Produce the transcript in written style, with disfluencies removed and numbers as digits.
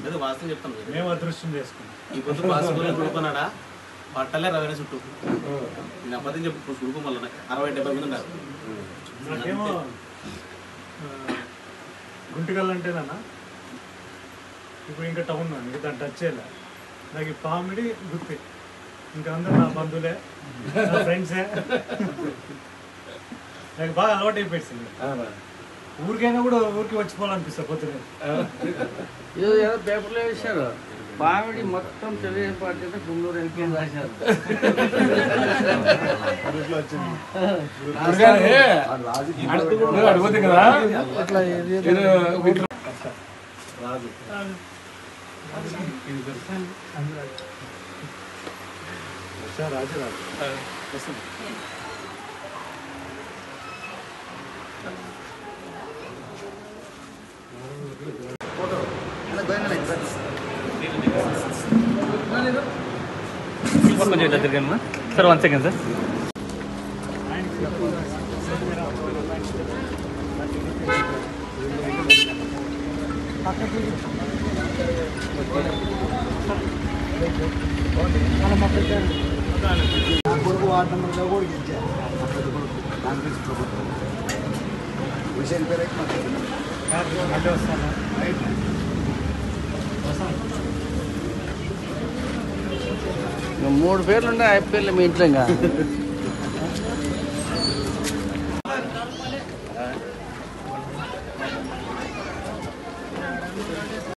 లేదు వాస్తవం చెప్తాను. మేము అదృష్టం చేసుకున్నాం. ఈ పొద్దు పాసుకొని కొడుకున్నాడా పట్టలే 20 చుట్టూ నేను అబద్ధం చెప్పు కొడుకు మళ్ళీ 60-70 మంది ఉన్నారు. నాకేమో గుంటకల్ అంటేనా ఇప్పుడు ఇంకా టౌన్ ఇంకా దాన్ని టచ్ చేయలే. నాకు ఈ పామిడి గుర్తి ఇంకా అందరూ నా బంధువులే నా ఫ్రెండ్సే. నాకు బాగా అలవాటు అయిపోయింది. ఊరికైనా కూడా ఊరికి వచ్చిపోవాలనిపిస్తా పొద్దునే. ఏదో పేపర్లో వేశారు పామిడి మొత్తం తెలుగు పార్టీ అంటే గుంటూరు వెళ్ళిపోయింది రాశారు. అడుగుతుంది కదా రాజు రాజు రాజు కొంచెం ఇట్లా తిరిగాను సార్. 1 second sir. కొడుకు వార్డు నెంబర్లో కూడా గెలిచారు. కాంగ్రెస్ ప్రభుత్వం విషయం పేరు మళ్ళీ వస్తాను. 3 పేర్లు ఉన్నాయి. 5 పేర్లు మీ ఇంట్లో ఇంకా